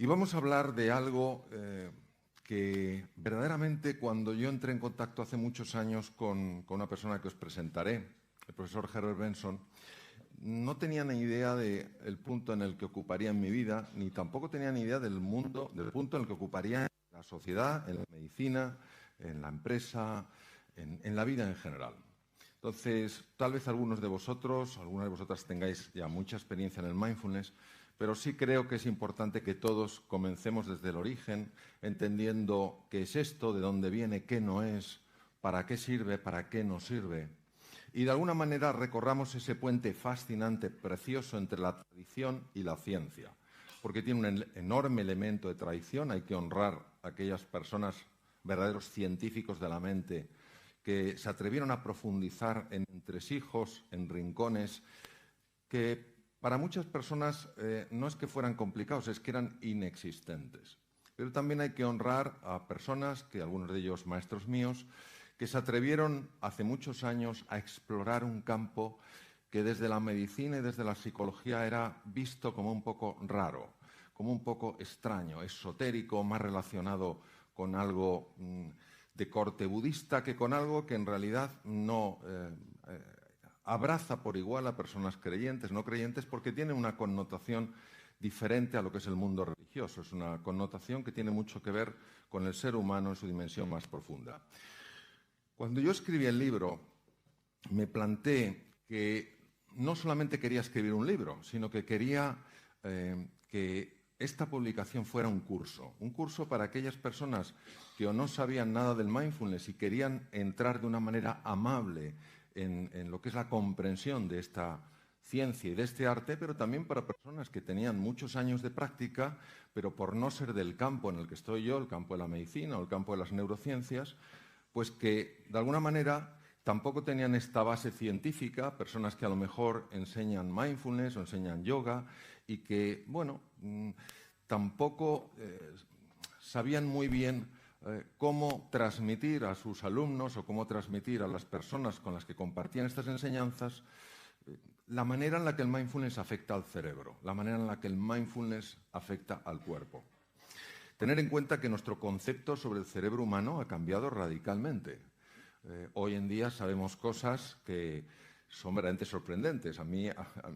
Y vamos a hablar de algo que verdaderamente cuando yo entré en contacto hace muchos años con una persona que os presentaré, el profesor Herbert Benson, no tenía ni idea del punto en el que ocuparía en mi vida, ni tampoco tenía ni idea del punto en el que ocuparía en la sociedad, en la medicina, en la empresa, en la vida en general. Entonces, tal vez algunas de vosotras tengáis ya mucha experiencia en el mindfulness, pero sí creo que es importante que todos comencemos desde el origen, entendiendo qué es esto, de dónde viene, qué no es, para qué sirve, para qué no sirve. Y de alguna manera recorramos ese puente fascinante, precioso entre la tradición y la ciencia, porque tiene un enorme elemento de tradición. Hay que honrar a aquellas personas, verdaderos científicos de la mente, que se atrevieron a profundizar en entresijos, en rincones, que para muchas personas no es que fueran complicados, es que eran inexistentes. Pero también hay que honrar a personas, que algunos de ellos maestros míos, que se atrevieron hace muchos años a explorar un campo que desde la medicina y desde la psicología era visto como un poco raro, como un poco extraño, esotérico, más relacionado con algo de corte budista que con algo que en realidad no abraza por igual a personas creyentes, no creyentes, porque tiene una connotación diferente a lo que es el mundo religioso. Es una connotación que tiene mucho que ver con el ser humano en su dimensión más profunda. Cuando yo escribí el libro, me planteé que no solamente quería escribir un libro, sino que quería que esta publicación fuera un curso para aquellas personas que o no sabían nada del mindfulness y querían entrar de una manera amable en lo que es la comprensión de esta ciencia y de este arte, pero también para personas que tenían muchos años de práctica, pero por no ser del campo en el que estoy yo, el campo de la medicina o el campo de las neurociencias, pues que de alguna manera tampoco tenían esta base científica, personas que a lo mejor enseñan mindfulness o enseñan yoga y que, bueno, tampoco sabían muy bien cómo transmitir a sus alumnos o cómo transmitir a las personas con las que compartían estas enseñanzas la manera en la que el mindfulness afecta al cerebro, la manera en la que el mindfulness afecta al cuerpo. Tener en cuenta que nuestro concepto sobre el cerebro humano ha cambiado radicalmente. Hoy en día sabemos cosas que son verdaderamente sorprendentes. A mí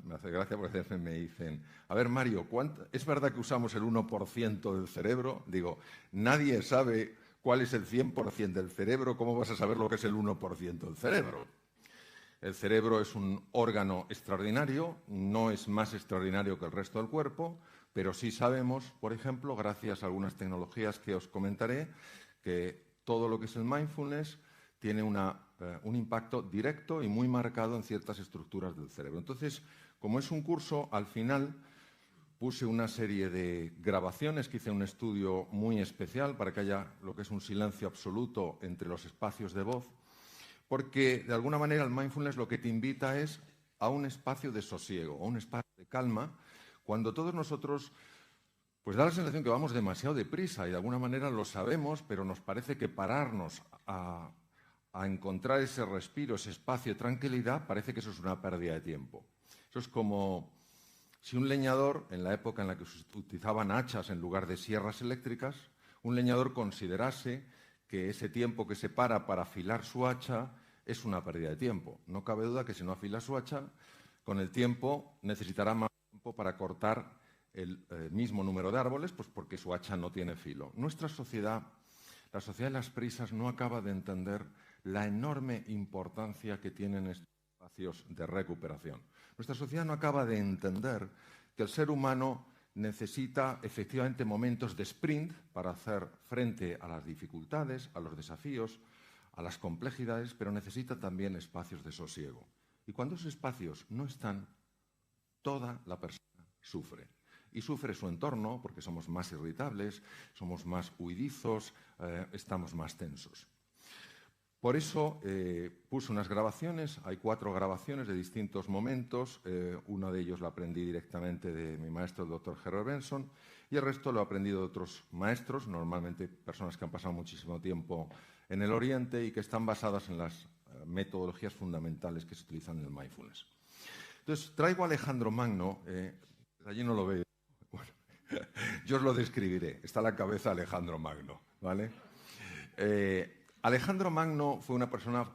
me hace gracia porque a veces me dicen, a ver, Mario, ¿es verdad que usamos el 1% del cerebro? Digo, nadie sabe cuál es el 100% del cerebro, ¿cómo vas a saber lo que es el 1% del cerebro? El cerebro es un órgano extraordinario, no es más extraordinario que el resto del cuerpo, pero sí sabemos, por ejemplo, gracias a algunas tecnologías que os comentaré, que todo lo que es el mindfulness tiene un impacto directo y muy marcado en ciertas estructuras del cerebro. Entonces, como es un curso, al final puse una serie de grabaciones, que hice un estudio muy especial para que haya lo que es un silencio absoluto entre los espacios de voz, porque de alguna manera el mindfulness lo que te invita es a un espacio de sosiego, a un espacio de calma, cuando todos nosotros, pues da la sensación que vamos demasiado deprisa y de alguna manera lo sabemos, pero nos parece que pararnos a encontrar ese respiro, ese espacio de tranquilidad, parece que eso es una pérdida de tiempo. Eso es como si un leñador, en la época en la que se utilizaban hachas en lugar de sierras eléctricas, un leñador considerase que ese tiempo que se para afilar su hacha es una pérdida de tiempo. No cabe duda que si no afila su hacha, con el tiempo necesitará más tiempo para cortar el mismo número de árboles, pues porque su hacha no tiene filo. Nuestra sociedad, la sociedad de las prisas, no acaba de entender la enorme importancia que tienen estos espacios de recuperación. Nuestra sociedad no acaba de entender que el ser humano necesita efectivamente momentos de sprint para hacer frente a las dificultades, a los desafíos, a las complejidades, pero necesita también espacios de sosiego. Y cuando esos espacios no están, toda la persona sufre. Y sufre su entorno porque somos más irritables, somos más huidizos, estamos más tensos. Por eso puse unas grabaciones, hay 4 grabaciones de distintos momentos, uno de ellos lo aprendí directamente de mi maestro, el Dr. Herbert Benson, y el resto lo he aprendido de otros maestros, normalmente personas que han pasado muchísimo tiempo en el Oriente y que están basadas en las metodologías fundamentales que se utilizan en el mindfulness. Entonces, traigo a Alejandro Magno, allí no lo veo, bueno, Yo os lo describiré. Está la cabeza de Alejandro Magno, ¿vale? Alejandro Magno fue una persona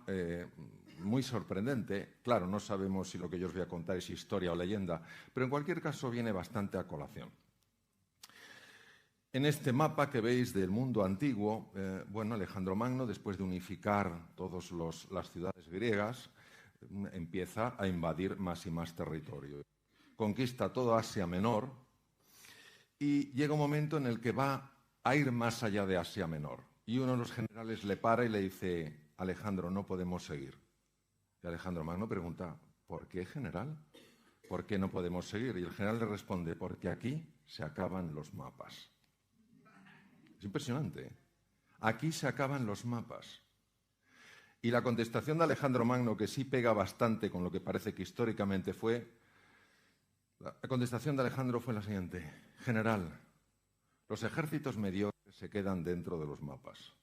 muy sorprendente. Claro, no sabemos si lo que yo os voy a contar es historia o leyenda, pero en cualquier caso viene bastante a colación. En este mapa que veis del mundo antiguo, Alejandro Magno, después de unificar todas las ciudades griegas, empieza a invadir más y más territorio. Conquista toda Asia Menor y llega un momento en el que va a ir más allá de Asia Menor. Y uno de los generales le para y le dice: Alejandro, no podemos seguir. Y Alejandro Magno pregunta: ¿por qué, general? ¿Por qué no podemos seguir? Y el general le responde: porque aquí se acaban los mapas. Es impresionante, ¿eh? Aquí se acaban los mapas. Y la contestación de Alejandro Magno, que sí pega bastante con lo que parece que históricamente fue, la contestación de Alejandro fue la siguiente: general, los ejércitos mediocres se quedan dentro de los mapas.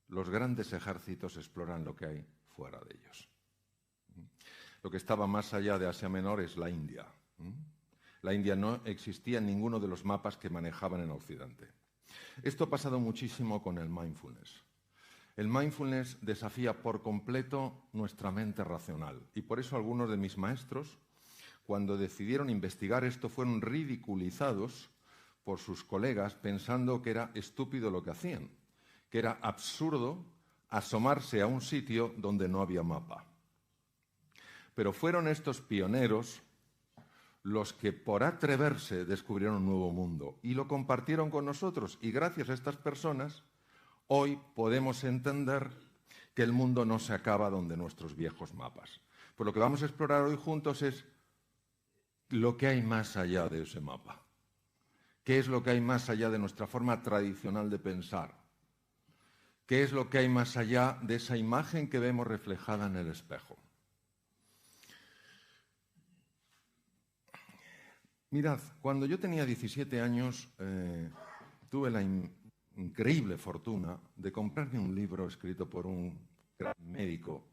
Los grandes ejércitos exploran lo que hay fuera de ellos. Lo que estaba más allá de Asia Menor es la India. La India no existía en ninguno de los mapas que manejaban en Occidente. Esto ha pasado muchísimo con el mindfulness. El mindfulness desafía por completo nuestra mente racional y por eso algunos de mis maestros, cuando decidieron investigar esto, fueron ridiculizados por sus colegas pensando que era estúpido lo que hacían, que era absurdo asomarse a un sitio donde no había mapa. Pero fueron estos pioneros los que por atreverse descubrieron un nuevo mundo y lo compartieron con nosotros. Y gracias a estas personas, hoy podemos entender que el mundo no se acaba donde nuestros viejos mapas. Pues lo que vamos a explorar hoy juntos es lo que hay más allá de ese mapa. ¿Qué es lo que hay más allá de nuestra forma tradicional de pensar? ¿Qué es lo que hay más allá de esa imagen que vemos reflejada en el espejo? Mirad, cuando yo tenía 17 años, tuve la increíble fortuna de comprarme un libro escrito por un gran médico.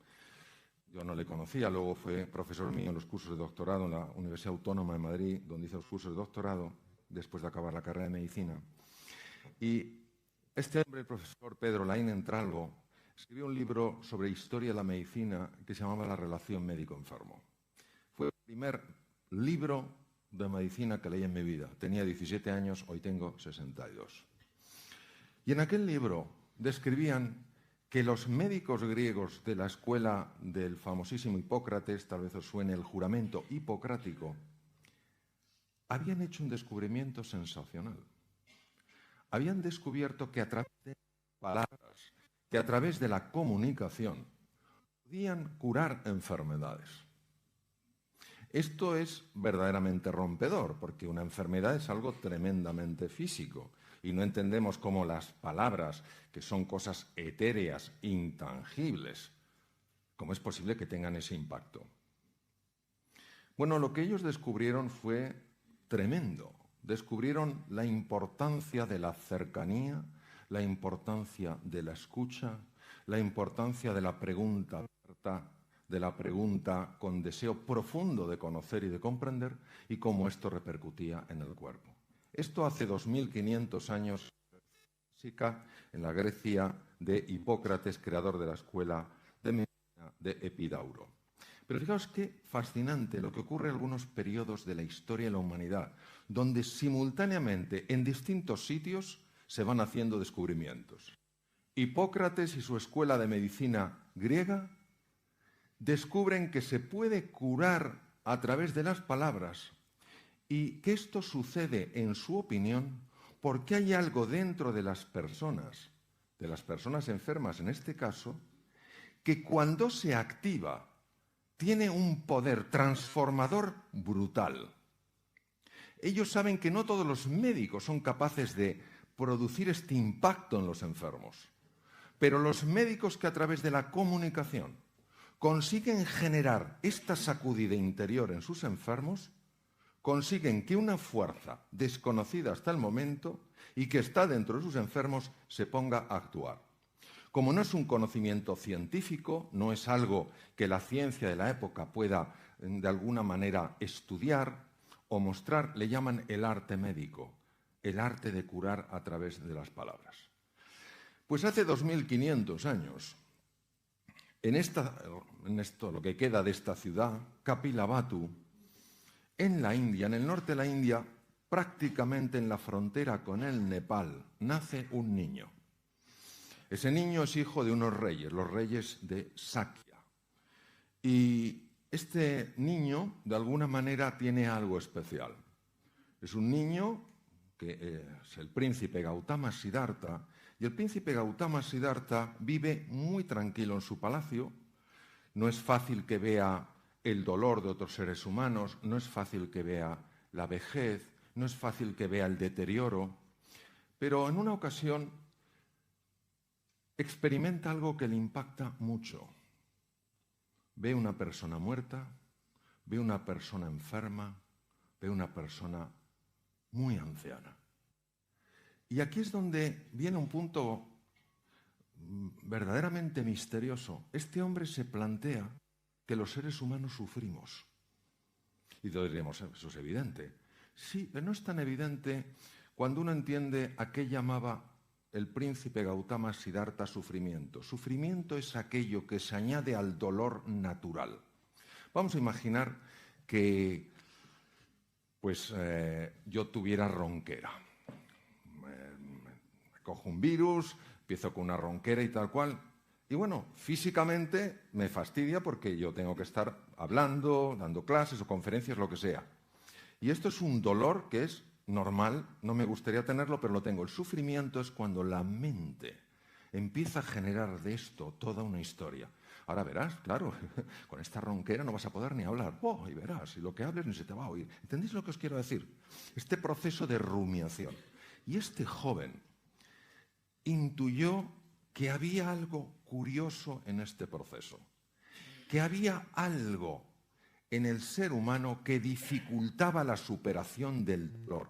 Yo no le conocía, luego fue profesor mío en los cursos de doctorado en la Universidad Autónoma de Madrid, donde hice los cursos de doctorado después de acabar la carrera de medicina. Y este hombre, el profesor Pedro Laín Entralgo, escribió un libro sobre historia de la medicina que se llamaba La relación médico-enfermo. Fue el primer libro de medicina que leí en mi vida. Tenía 17 años, hoy tengo 62. Y en aquel libro describían que los médicos griegos de la escuela del famosísimo Hipócrates, tal vez os suene el juramento hipocrático, habían hecho un descubrimiento sensacional. Habían descubierto que a través de palabras, que a través de la comunicación, podían curar enfermedades. Esto es verdaderamente rompedor, porque una enfermedad es algo tremendamente físico y no entendemos cómo las palabras, que son cosas etéreas, intangibles, cómo es posible que tengan ese impacto. Bueno, lo que ellos descubrieron fue tremendo. Descubrieron la importancia de la cercanía, la importancia de la escucha, la importancia de la pregunta abierta, de la pregunta con deseo profundo de conocer y de comprender, y cómo esto repercutía en el cuerpo. Esto hace 2500 años en la Grecia de Hipócrates, creador de la escuela de medicina de Epidauro. Pero fijaos qué fascinante lo que ocurre en algunos periodos de la historia de la humanidad, donde simultáneamente en distintos sitios se van haciendo descubrimientos. Hipócrates y su escuela de medicina griega descubren que se puede curar a través de las palabras y que esto sucede, en su opinión, porque hay algo dentro de las personas enfermas en este caso, que cuando se activa tiene un poder transformador brutal. Ellos saben que no todos los médicos son capaces de producir este impacto en los enfermos, pero los médicos que a través de la comunicación consiguen generar esta sacudida interior en sus enfermos, consiguen que una fuerza desconocida hasta el momento y que está dentro de sus enfermos se ponga a actuar. Como no es un conocimiento científico, no es algo que la ciencia de la época pueda de alguna manera estudiar o mostrar, le llaman el arte médico. el arte de curar a través de las palabras. Pues hace 2500 años, en esto, lo que queda de esta ciudad, Kapilavatthu, en la India, en el norte de la India, prácticamente en la frontera con el Nepal, nace un niño. Ese niño es hijo de unos reyes, los reyes de Sakya. Y este niño, de alguna manera, tiene algo especial. Es un niño que es el príncipe Gautama Siddhartha, y el príncipe Gautama Siddhartha vive muy tranquilo en su palacio. No es fácil que vea el dolor de otros seres humanos, no es fácil que vea la vejez, no es fácil que vea el deterioro, pero en una ocasión experimenta algo que le impacta mucho. Ve una persona muerta, ve una persona enferma, ve una persona muy anciana. Y aquí es donde viene un punto verdaderamente misterioso. Este hombre se plantea que los seres humanos sufrimos. Y todos diremos, eso es evidente. Sí, pero no es tan evidente cuando uno entiende a qué llamaba el príncipe Gautama Siddhartha sufrimiento. Sufrimiento es aquello que se añade al dolor natural. Vamos a imaginar que yo tuviera ronquera. Cojo un virus, empiezo con una ronquera y tal cual. Y bueno, físicamente me fastidia porque yo tengo que estar hablando, dando clases o conferencias, lo que sea. Y esto es un dolor que es normal, no me gustaría tenerlo, pero lo tengo. El sufrimiento es cuando la mente empieza a generar de esto toda una historia. Ahora verás, claro, con esta ronquera no vas a poder ni hablar. Oh, y verás, y lo que hables ni se te va a oír. ¿Entendéis lo que os quiero decir? Este proceso de rumiación. Y este joven intuyó que había algo curioso en este proceso, que había algo en el ser humano que dificultaba la superación del dolor,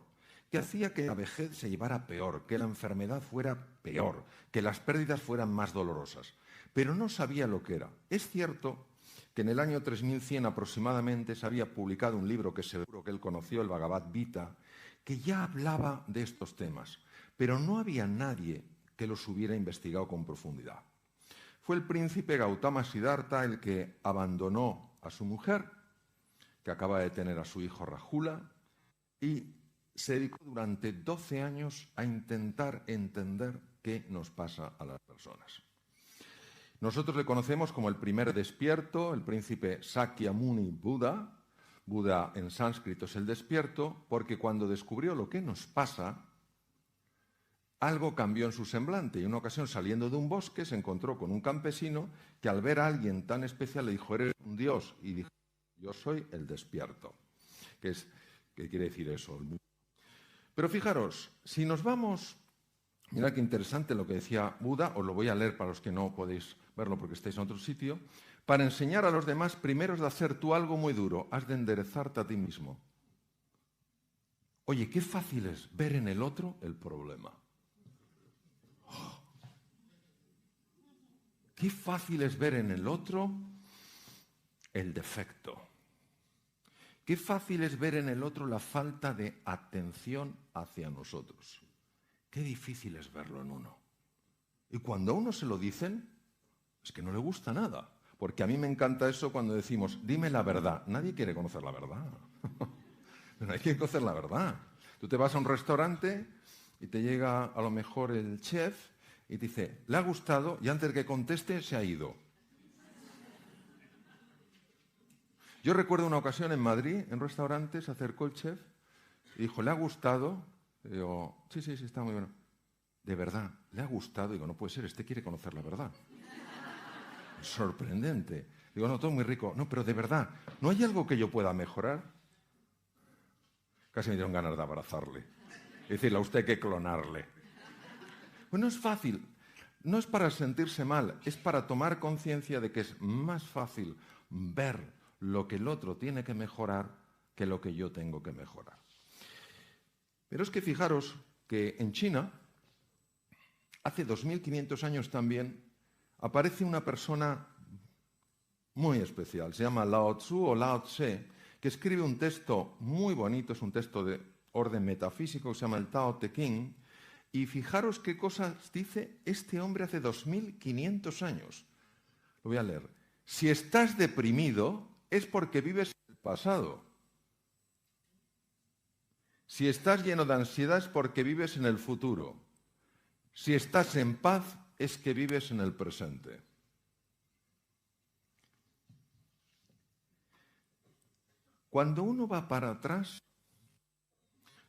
que hacía que la vejez se llevara peor, que la enfermedad fuera peor, que las pérdidas fueran más dolorosas. Pero no sabía lo que era. Es cierto que en el año 3100 aproximadamente se había publicado un libro que seguro que él conoció, el Bhagavad Gita, que ya hablaba de estos temas, pero no había nadie que los hubiera investigado con profundidad. Fue el príncipe Gautama Siddhartha el que abandonó a su mujer, que acaba de tener a su hijo Rahula, y se dedicó durante 12 años a intentar entender qué nos pasa a las personas. Nosotros le conocemos como el primer despierto, el príncipe Sakyamuni Buda. Buda en sánscrito es el despierto, porque cuando descubrió lo que nos pasa, algo cambió en su semblante. Y en una ocasión, saliendo de un bosque, se encontró con un campesino que al ver a alguien tan especial le dijo, eres un dios. Y dijo, yo soy el despierto. ¿Qué quiere decir eso? Pero fijaros, si nos vamos, mirad qué interesante lo que decía Buda, os lo voy a leer para los que no podéis verlo porque estáis en otro sitio. Para enseñar a los demás, primero has de hacer tú algo muy duro, has de enderezarte a ti mismo. Oye, qué fácil es ver en el otro el problema. Qué fácil es ver en el otro el defecto. Qué fácil es ver en el otro la falta de atención hacia nosotros. Qué difícil es verlo en uno. Y cuando a uno se lo dicen, es que no le gusta nada. Porque a mí me encanta eso cuando decimos, dime la verdad. Nadie quiere conocer la verdad. Pero hay que conocer la verdad. Tú te vas a un restaurante y te llega a lo mejor el chef y te dice, ¿le ha gustado? Y antes de que conteste, se ha ido. Yo recuerdo una ocasión en Madrid, en un restaurante, se acercó el chef y dijo, ¿le ha gustado? Y digo, sí, está muy bueno. ¿De verdad? ¿Le ha gustado? Digo, no puede ser, este quiere conocer la verdad. Sorprendente. Digo, no, todo muy rico. No, pero de verdad, ¿no hay algo que yo pueda mejorar? Casi me dieron ganas de abrazarle. Y decirle, a usted hay que clonarle. Pues no es fácil. No es para sentirse mal, es para tomar conciencia de que es más fácil ver lo que el otro tiene que mejorar que lo que yo tengo que mejorar. Pero es que fijaros que en China, hace 2500 años también, aparece una persona muy especial. Se llama Lao Tzu o Lao Tse, que escribe un texto muy bonito, es un texto de orden metafísico que se llama el Tao Te Ching, y fijaros qué cosas dice este hombre hace 2500 años. Lo voy a leer. Si estás deprimido es porque vives en el pasado. Si estás lleno de ansiedad es porque vives en el futuro. Si estás en paz es que vives en el presente. Cuando uno va para atrás,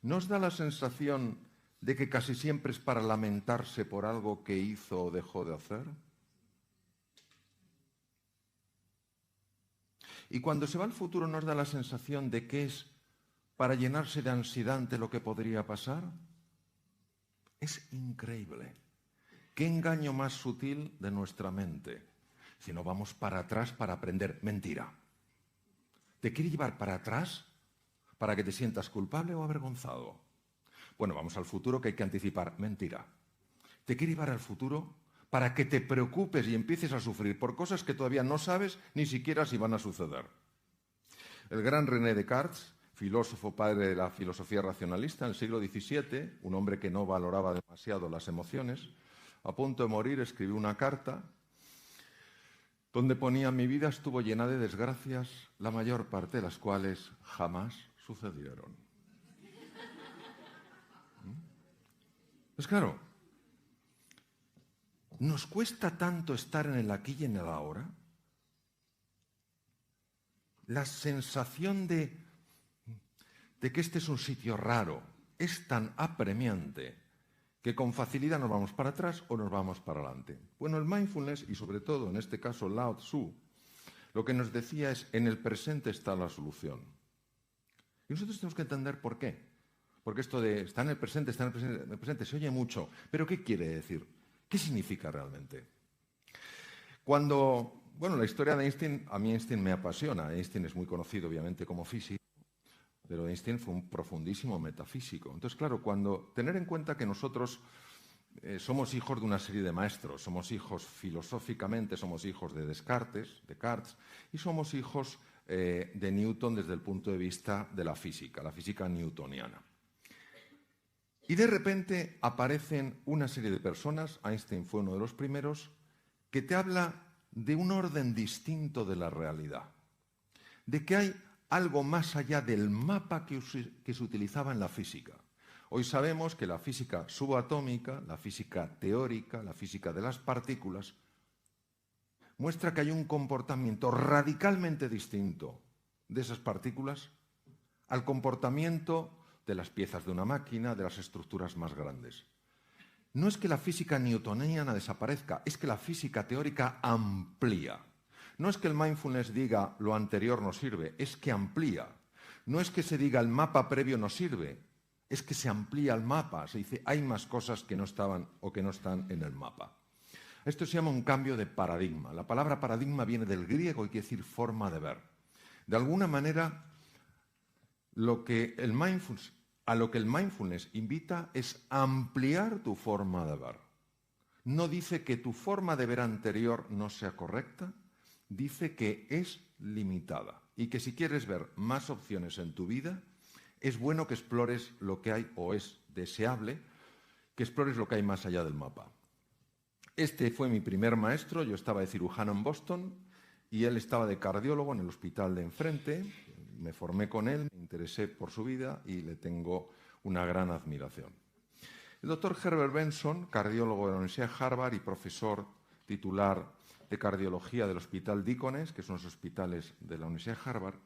¿nos da la sensación de que casi siempre es para lamentarse por algo que hizo o dejó de hacer? Y cuando se va al futuro, ¿nos da la sensación de que es para llenarse de ansiedad ante lo que podría pasar? Es increíble. ¿Qué engaño más sutil de nuestra mente? Si no vamos para atrás para aprender. Mentira. ¿Te quiere llevar para atrás para que te sientas culpable o avergonzado? Bueno, vamos al futuro que hay que anticipar. Mentira. ¿Te quiere llevar al futuro para que te preocupes y empieces a sufrir por cosas que todavía no sabes ni siquiera si van a suceder? El gran René Descartes, filósofo padre de la filosofía racionalista en el siglo XVII, un hombre que no valoraba demasiado las emociones, a punto de morir escribió una carta donde ponía: mi vida estuvo llena de desgracias, la mayor parte de las cuales jamás sucedieron. Pues claro, ¿nos cuesta tanto estar en el aquí y en el ahora? La sensación de que este es un sitio raro es tan apremiante que con facilidad nos vamos para atrás o nos vamos para adelante. Bueno, el mindfulness, y sobre todo en este caso Lao Tzu, lo que nos decía es: en el presente está la solución. Y nosotros tenemos que entender por qué. Porque esto de está en el presente, está en el presente, se oye mucho. ¿Pero qué quiere decir? ¿Qué significa realmente? Bueno, la historia de Einstein, a mí Einstein me apasiona. Einstein es muy conocido, obviamente, como físico, pero Einstein fue un profundísimo metafísico. Entonces, claro, tener en cuenta que nosotros somos hijos de una serie de maestros, somos hijos filosóficamente, somos hijos de Descartes, y somos hijos de Newton desde el punto de vista de la física newtoniana. Y de repente aparecen una serie de personas, Einstein fue uno de los primeros, que te habla de un orden distinto de la realidad, de que hay algo más allá del mapa que se utilizaba en la física. Hoy sabemos que la física subatómica, la física teórica, la física de las partículas, muestra que hay un comportamiento radicalmente distinto de esas partículas al comportamiento de las piezas de una máquina, de las estructuras más grandes. No es que la física newtoniana desaparezca, es que la física teórica amplía. No es que el mindfulness diga lo anterior no sirve, es que amplía. No es que se diga el mapa previo no sirve, es que se amplía el mapa. Se dice hay más cosas que no estaban o que no están en el mapa. Esto se llama un cambio de paradigma. La palabra paradigma viene del griego y quiere decir forma de ver. De alguna manera, a lo que el mindfulness invita es ampliar tu forma de ver. No dice que tu forma de ver anterior no sea correcta, dice que es limitada y que si quieres ver más opciones en tu vida, es bueno que explores lo que hay, o es deseable que explores lo que hay más allá del mapa. Este fue mi primer maestro. Yo estaba de cirujano en Boston y él estaba de cardiólogo en el hospital de enfrente. Me formé con él, me interesé por su vida y le tengo una gran admiración. El doctor Herbert Benson, cardiólogo de la Universidad de Harvard y profesor titular de cardiología del Hospital Deaconess, que son los hospitales de la Universidad de Harvard,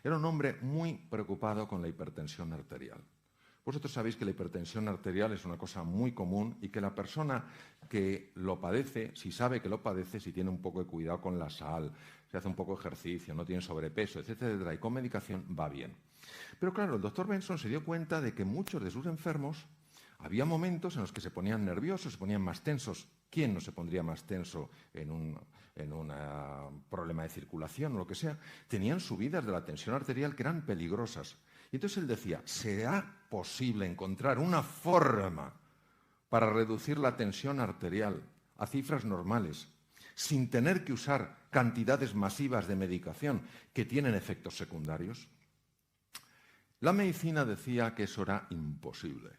era un hombre muy preocupado con la hipertensión arterial. Vosotros sabéis que la hipertensión arterial es una cosa muy común y que la persona que lo padece, si sabe que lo padece, si tiene un poco de cuidado con la sal, si hace un poco de ejercicio, no tiene sobrepeso, etcétera, y con medicación va bien. Pero claro, el doctor Benson se dio cuenta de que muchos de sus enfermos había momentos en los que se ponían nerviosos, se ponían más tensos. ¿Quién no se pondría más tenso en un problema de circulación o lo que sea? Tenían subidas de la tensión arterial que eran peligrosas. Y entonces él decía, ¿será posible encontrar una forma para reducir la tensión arterial a cifras normales sin tener que usar cantidades masivas de medicación que tienen efectos secundarios? La medicina decía que eso era imposible.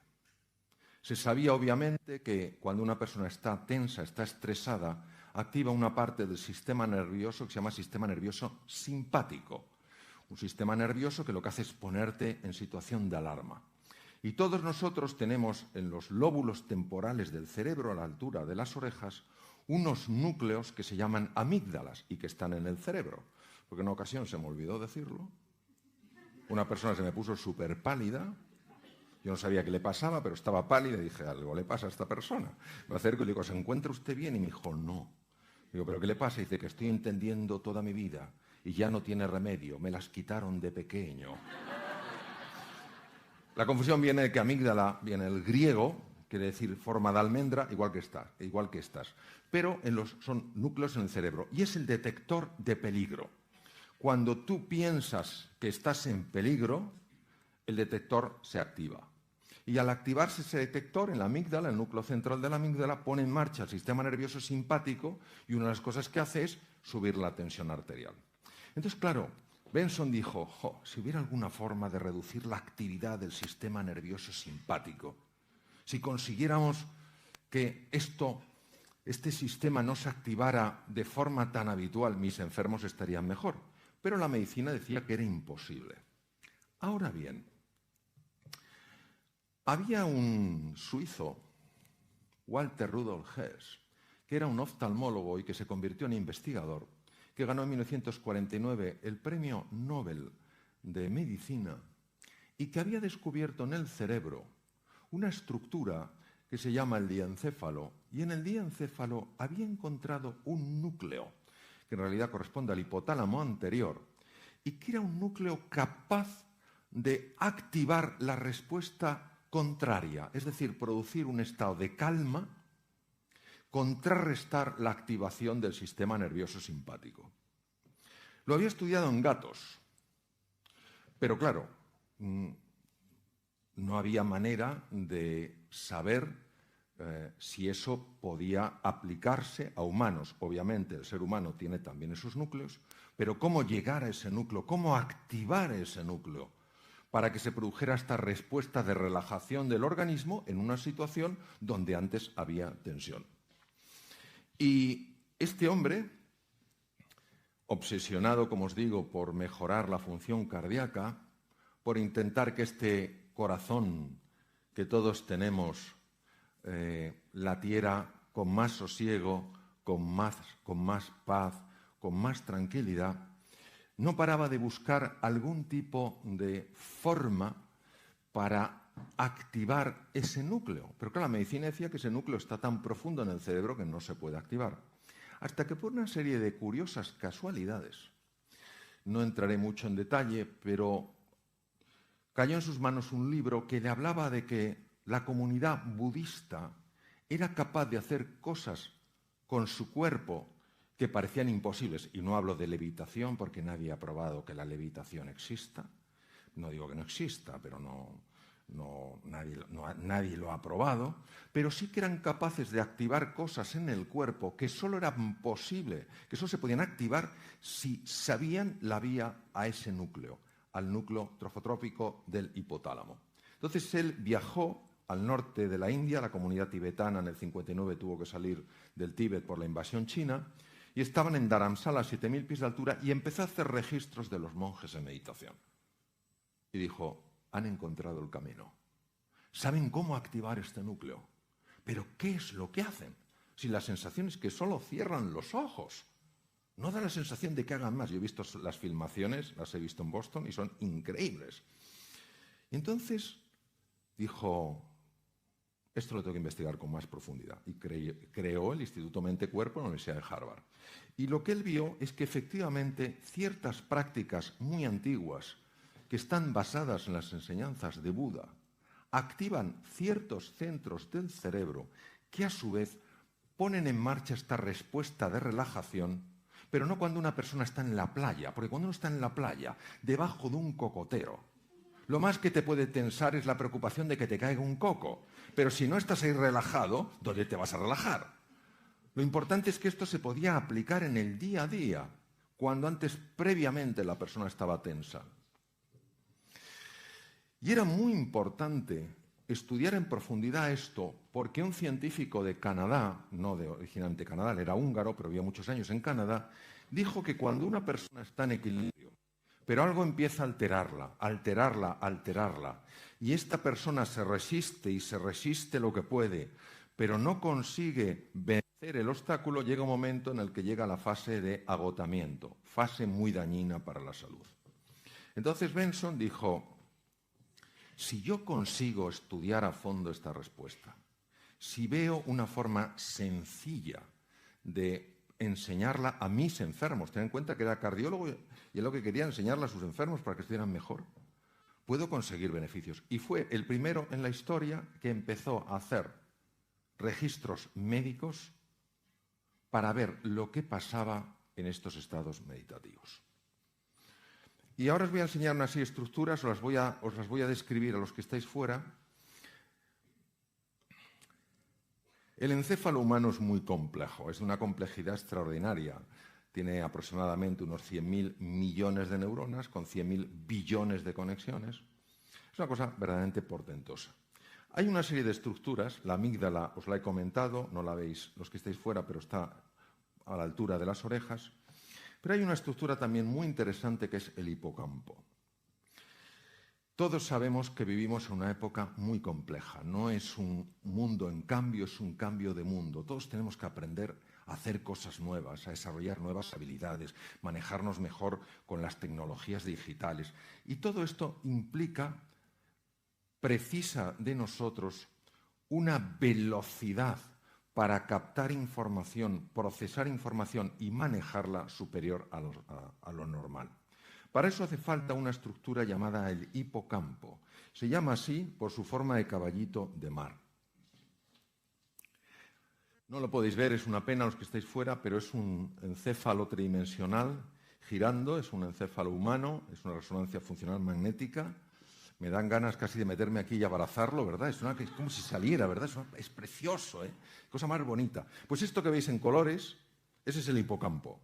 Se sabía, obviamente, que cuando una persona está tensa, está estresada, activa una parte del sistema nervioso que se llama sistema nervioso simpático. Un sistema nervioso que lo que hace es ponerte en situación de alarma. Y todos nosotros tenemos en los lóbulos temporales del cerebro, a la altura de las orejas, unos núcleos que se llaman amígdalas y que están en el cerebro. Porque en una ocasión se me olvidó decirlo. Una persona se me puso súper pálida. Yo no sabía qué le pasaba, pero estaba pálida y dije, algo le pasa a esta persona. Me acerco y le digo, ¿se encuentra usted bien? Y me dijo, no. Digo, ¿pero qué le pasa? Y dice que estoy entendiendo toda mi vida y ya no tiene remedio. Me las quitaron de pequeño. La confusión viene de que amígdala viene del griego, quiere decir forma de almendra, igual que estas. Pero son núcleos en el cerebro y es el detector de peligro. Cuando tú piensas que estás en peligro, el detector se activa. Y al activarse ese detector en la amígdala, el núcleo central de la amígdala, pone en marcha el sistema nervioso simpático y una de las cosas que hace es subir la tensión arterial. Entonces, claro, Benson dijo, si hubiera alguna forma de reducir la actividad del sistema nervioso simpático, si consiguiéramos que este sistema no se activara de forma tan habitual, mis enfermos estarían mejor. Pero la medicina decía que era imposible. Ahora bien, había un suizo, Walter Rudolf Hess, que era un oftalmólogo y que se convirtió en investigador, que ganó en 1949 el Premio Nobel de Medicina y que había descubierto en el cerebro una estructura que se llama el diencéfalo, y en el diencéfalo había encontrado un núcleo, que en realidad corresponde al hipotálamo anterior, y que era un núcleo capaz de activar la respuesta contraria, es decir, producir un estado de calma, contrarrestar la activación del sistema nervioso simpático. Lo había estudiado en gatos, pero claro, no había manera de saber si eso podía aplicarse a humanos. Obviamente el ser humano tiene también esos núcleos, pero cómo llegar a ese núcleo, cómo activar ese núcleo para que se produjera esta respuesta de relajación del organismo en una situación donde antes había tensión. Y este hombre, obsesionado, como os digo, por mejorar la función cardíaca, por intentar que este corazón que todos tenemos latiera con más sosiego, con más paz, con más tranquilidad, no paraba de buscar algún tipo de forma para activar ese núcleo. Pero claro, la medicina decía que ese núcleo está tan profundo en el cerebro que no se puede activar. Hasta que por una serie de curiosas casualidades, no entraré mucho en detalle, pero cayó en sus manos un libro que le hablaba de que la comunidad budista era capaz de hacer cosas con su cuerpo que parecían imposibles. Y no hablo de levitación porque nadie ha probado que la levitación exista. No digo que no exista, pero nadie lo ha probado. Pero sí que eran capaces de activar cosas en el cuerpo que solo eran posibles, que solo se podían activar si sabían la vía a ese núcleo, al núcleo trofotrópico del hipotálamo. Entonces él viajó al norte de la India, la comunidad tibetana en el 59 tuvo que salir del Tíbet por la invasión china, y estaban en Dharamsala a 7.000 pies de altura, y empezó a hacer registros de los monjes en meditación. Y dijo, han encontrado el camino. Saben cómo activar este núcleo. Pero ¿qué es lo que hacen? Si la sensación es que solo cierran los ojos. No da la sensación de que hagan más. Yo he visto las filmaciones, las he visto en Boston y son increíbles. Entonces dijo, esto lo tengo que investigar con más profundidad. Y creó el Instituto Mente-Cuerpo en la Universidad de Harvard. Y lo que él vio es que efectivamente ciertas prácticas muy antiguas que están basadas en las enseñanzas de Buda activan ciertos centros del cerebro que a su vez ponen en marcha esta respuesta de relajación, pero no cuando una persona está en la playa, porque cuando uno está en la playa, debajo de un cocotero, lo más que te puede tensar es la preocupación de que te caiga un coco. Pero si no estás ahí relajado, ¿dónde te vas a relajar? Lo importante es que esto se podía aplicar en el día a día, cuando antes previamente la persona estaba tensa. Y era muy importante estudiar en profundidad esto, porque un científico de Canadá, no de originalmente Canadá, él era húngaro, pero vivía muchos años en Canadá, dijo que cuando una persona está en equilibrio, pero algo empieza a alterarla, y esta persona se resiste y se resiste lo que puede, pero no consigue vencer el obstáculo, llega un momento en el que llega la fase de agotamiento, fase muy dañina para la salud. Entonces Benson dijo, si yo consigo estudiar a fondo esta respuesta, si veo una forma sencilla de enseñarla a mis enfermos, ten en cuenta que era cardiólogo y es lo que quería enseñarla a sus enfermos para que estuvieran mejor, puedo conseguir beneficios. Y fue el primero en la historia que empezó a hacer registros médicos para ver lo que pasaba en estos estados meditativos. Y ahora os voy a enseñar unas estructuras, os las voy a describir a los que estáis fuera. El encéfalo humano es muy complejo, es de una complejidad extraordinaria. Tiene aproximadamente unos 100.000 millones de neuronas con 100.000 billones de conexiones. Es una cosa verdaderamente portentosa. Hay una serie de estructuras, la amígdala os la he comentado, no la veis los que estáis fuera, pero está a la altura de las orejas. Pero hay una estructura también muy interesante que es el hipocampo. Todos sabemos que vivimos en una época muy compleja. No es un mundo en cambio, es un cambio de mundo. Todos tenemos que aprender a hacer cosas nuevas, a desarrollar nuevas habilidades, manejarnos mejor con las tecnologías digitales. Y todo esto precisa de nosotros una velocidad para captar información, procesar información y manejarla superior a lo normal. Para eso hace falta una estructura llamada el hipocampo. Se llama así por su forma de caballito de mar. No lo podéis ver, es una pena los que estáis fuera, pero es un encéfalo tridimensional girando, es un encéfalo humano, es una resonancia funcional magnética. Me dan ganas casi de meterme aquí y abrazarlo, ¿verdad? Es como si saliera, ¿verdad? Es precioso, ¿eh? Cosa más bonita. Pues esto que veis en colores, ese es el hipocampo.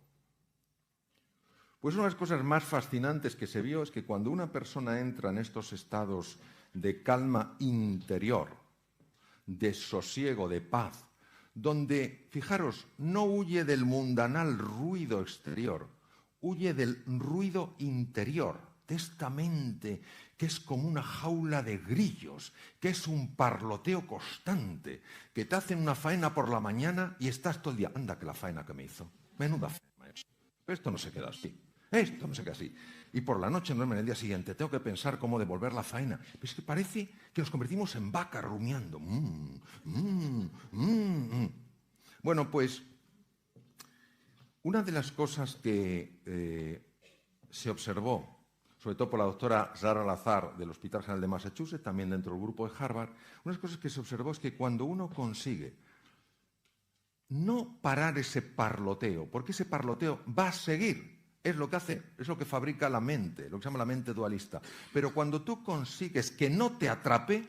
Pues una de las cosas más fascinantes que se vio es que cuando una persona entra en estos estados de calma interior, de sosiego, de paz, donde, fijaros, no huye del mundanal ruido exterior, huye del ruido interior, de esta mente que es como una jaula de grillos, que es un parloteo constante, que te hacen una faena por la mañana y estás todo el día, anda que la faena que me hizo, menuda faena. Esto no se queda así, esto no se queda así. Y por la noche, no en el día siguiente, tengo que pensar cómo devolver la faena. Pero es que parece que nos convertimos en vacas rumiando. Bueno, pues una de las cosas que se observó, sobre todo por la doctora Zara Lazar del Hospital General de Massachusetts, también dentro del grupo de Harvard, una de las cosas que se observó es que cuando uno consigue no parar ese parloteo, porque ese parloteo va a seguir, es lo que fabrica la mente, lo que se llama la mente dualista, pero cuando tú consigues que no te atrape,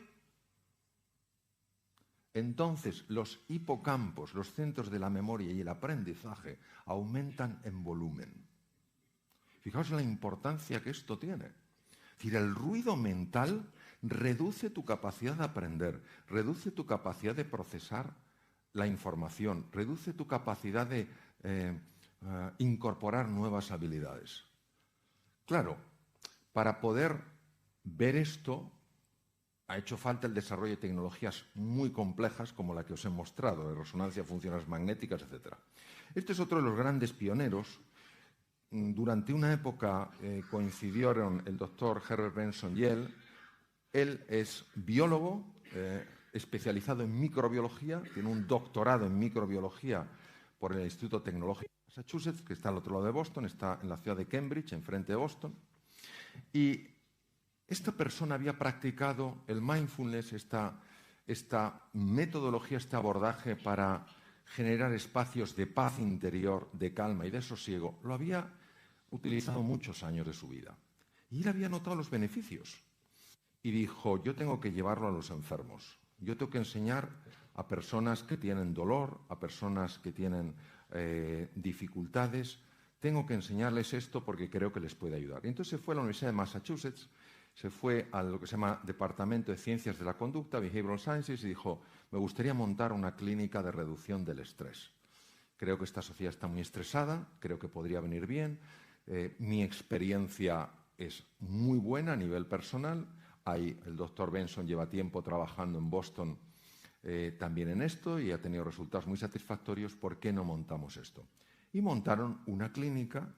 entonces los hipocampos, los centros de la memoria y el aprendizaje aumentan en volumen. Fijaos la importancia que esto tiene. Es decir, el ruido mental reduce tu capacidad de aprender, reduce tu capacidad de procesar la información, reduce tu capacidad de incorporar nuevas habilidades. Claro, para poder ver esto, ha hecho falta el desarrollo de tecnologías muy complejas como la que os he mostrado, de resonancia funcionales magnéticas, etc. Este es otro de los grandes pioneros. Durante una época coincidieron el doctor Herbert Benson y él. Él es biólogo, especializado en microbiología, tiene un doctorado en microbiología por el Instituto Tecnológico de Massachusetts, que está al otro lado de Boston, está en la ciudad de Cambridge, enfrente de Boston. Y esta persona había practicado el mindfulness, esta metodología, este abordaje para generar espacios de paz interior, de calma y de sosiego. Lo había utilizado muchos años de su vida. Y él había notado los beneficios. Y dijo, yo tengo que llevarlo a los enfermos. Yo tengo que enseñar a personas que tienen dolor, a personas que tienen dificultades. Tengo que enseñarles esto porque creo que les puede ayudar. Y entonces fue a la Universidad de Massachusetts se fue a lo que se llama Departamento de Ciencias de la Conducta, Behavioral Sciences, y dijo, me gustaría montar una clínica de reducción del estrés. Creo que esta sociedad está muy estresada, creo que podría venir bien. Mi experiencia es muy buena a nivel personal. El doctor Benson lleva tiempo trabajando en Boston también en esto y ha tenido resultados muy satisfactorios. ¿Por qué no montamos esto? Y montaron una clínica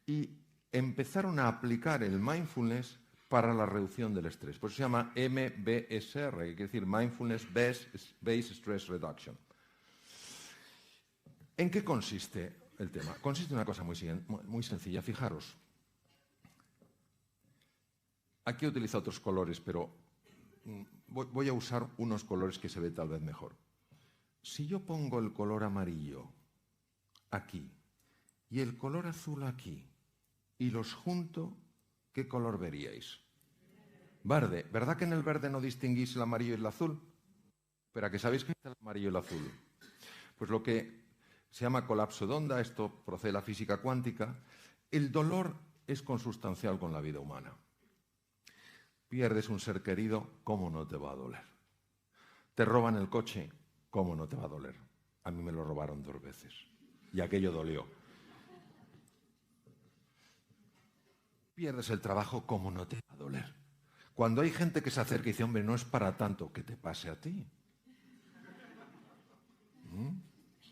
y empezaron a aplicar el mindfulness para la reducción del estrés. Por eso se llama MBSR, que quiere decir Mindfulness Based Stress Reduction. ¿En qué consiste el tema? Consiste en una cosa muy sencilla. Fijaros, aquí he utilizado otros colores, pero voy a usar unos colores que se ve tal vez mejor. Si yo pongo el color amarillo aquí y el color azul aquí y los junto, ¿qué color veríais? Verde. ¿Verdad que en el verde no distinguís el amarillo y el azul? Pero ¿a qué sabéis que es el amarillo y el azul? Pues lo que se llama colapso de onda, esto procede de la física cuántica. El dolor es consustancial con la vida humana. Pierdes un ser querido, ¿cómo no te va a doler? Te roban el coche, ¿cómo no te va a doler? A mí me lo robaron 2 veces y aquello dolió. Pierdes el trabajo, ¿cómo no te va a doler? Cuando hay gente que se acerca y dice, hombre, no es para tanto, que te pase a ti.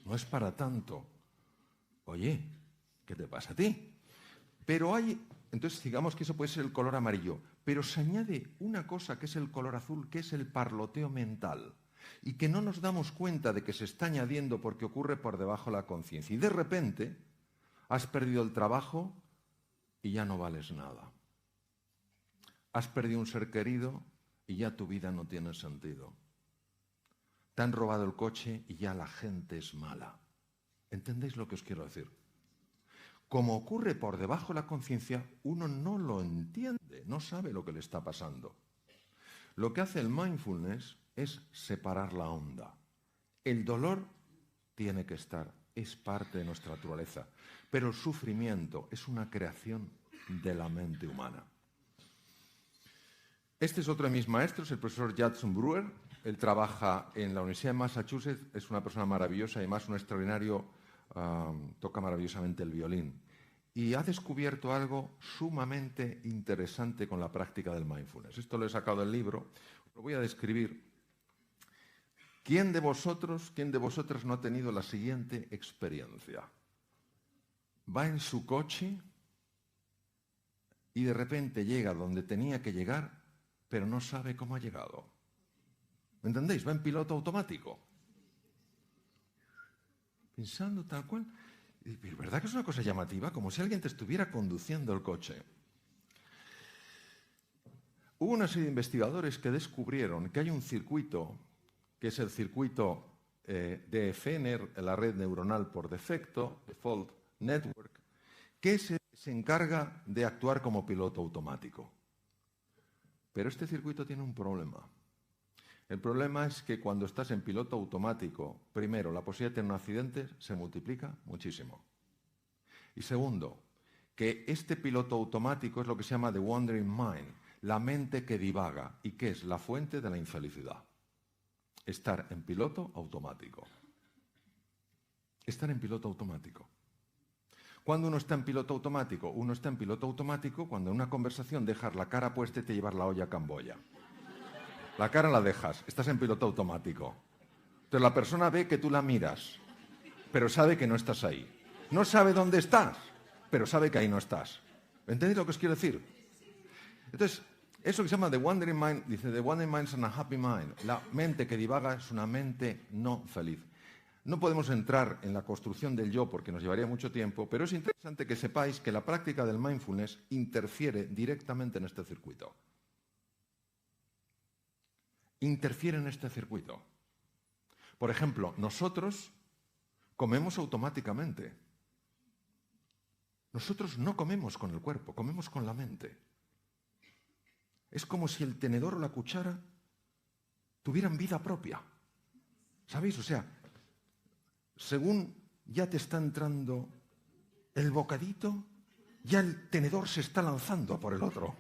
No es para tanto. Oye, ¿qué te pasa a ti? Pero entonces digamos que eso puede ser el color amarillo, pero se añade una cosa que es el color azul, que es el parloteo mental, y que no nos damos cuenta de que se está añadiendo porque ocurre por debajo de la conciencia. Y de repente has perdido el trabajo y ya no vales nada. Has perdido un ser querido y ya tu vida no tiene sentido. Te han robado el coche y ya la gente es mala. ¿Entendéis lo que os quiero decir? Como ocurre por debajo de la conciencia, uno no lo entiende, no sabe lo que le está pasando. Lo que hace el mindfulness es separar la onda. El dolor tiene que estar, es parte de nuestra naturaleza, pero el sufrimiento es una creación de la mente humana. Este es otro de mis maestros, el profesor Judson Brewer. Él trabaja en la Universidad de Massachusetts, es una persona maravillosa, además un extraordinario, toca maravillosamente el violín. Y ha descubierto algo sumamente interesante con la práctica del mindfulness. Esto lo he sacado del libro, lo voy a describir. ¿Quién de vosotras no ha tenido la siguiente experiencia? Va en su coche y de repente llega donde tenía que llegar, pero no sabe cómo ha llegado. ¿Me entendéis? Va en piloto automático. Pensando tal cual. Pero ¿verdad que es una cosa llamativa? Como si alguien te estuviera conduciendo el coche. Hubo una serie de investigadores que descubrieron que hay un circuito, que es el circuito DFN, la red neuronal por defecto, Default Network, que se encarga de actuar como piloto automático. Pero este circuito tiene un problema. El problema es que cuando estás en piloto automático, primero, la posibilidad de tener un accidente se multiplica muchísimo. Y segundo, que este piloto automático es lo que se llama the wandering mind, la mente que divaga, y que es la fuente de la infelicidad. Estar en piloto automático. Estar en piloto automático. ¿Cuándo uno está en piloto automático? Uno está en piloto automático cuando en una conversación dejas la cara puesta y te llevas la olla a Camboya. La cara la dejas, estás en piloto automático. Entonces la persona ve que tú la miras, pero sabe que no estás ahí. No sabe dónde estás, pero sabe que ahí no estás. ¿Entendéis lo que os quiero decir? Entonces, eso que se llama the wandering mind, dice, the wandering mind is an unhappy mind. La mente que divaga es una mente no feliz. No podemos entrar en la construcción del yo porque nos llevaría mucho tiempo, pero es interesante que sepáis que la práctica del mindfulness interfiere directamente en este circuito. Interfiere en este circuito. Por ejemplo, nosotros comemos automáticamente. Nosotros no comemos con el cuerpo, comemos con la mente. Es como si el tenedor o la cuchara tuvieran vida propia. ¿Sabéis? O sea, según ya te está entrando el bocadito, ya el tenedor se está lanzando por el otro.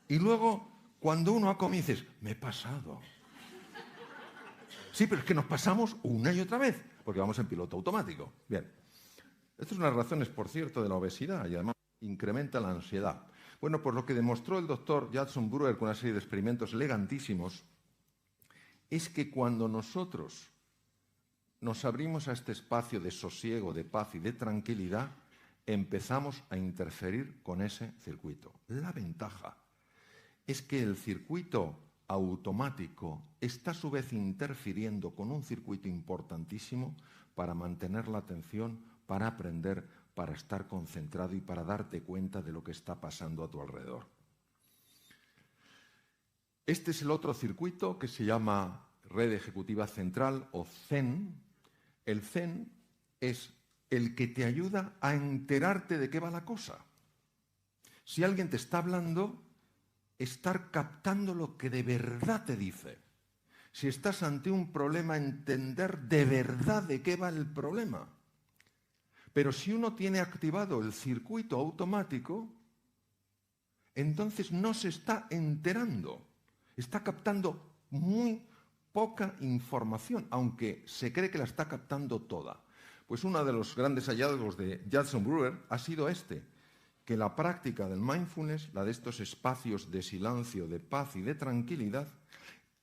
Y luego, cuando uno ha comido, dices, me he pasado. Sí, pero es que nos pasamos una y otra vez, porque vamos en piloto automático. Bien. Esto es una de las razones, por cierto, de la obesidad y además incrementa la ansiedad. Bueno, pues lo que demostró el doctor Judson Brewer con una serie de experimentos elegantísimos es que cuando nosotros nos abrimos a este espacio de sosiego, de paz y de tranquilidad, empezamos a interferir con ese circuito. La ventaja es que el circuito automático está a su vez interfiriendo con un circuito importantísimo para mantener la atención, para aprender, para estar concentrado y para darte cuenta de lo que está pasando a tu alrededor. Este es el otro circuito que se llama Red Ejecutiva Central o CEN. El CEN es el que te ayuda a enterarte de qué va la cosa. Si alguien te está hablando, estar captando lo que de verdad te dice. Si estás ante un problema, entender de verdad de qué va el problema. Pero si uno tiene activado el circuito automático, entonces no se está enterando. Está captando muy poca información, aunque se cree que la está captando toda. Pues uno de los grandes hallazgos de Judson Brewer ha sido que la práctica del mindfulness, la de estos espacios de silencio, de paz y de tranquilidad,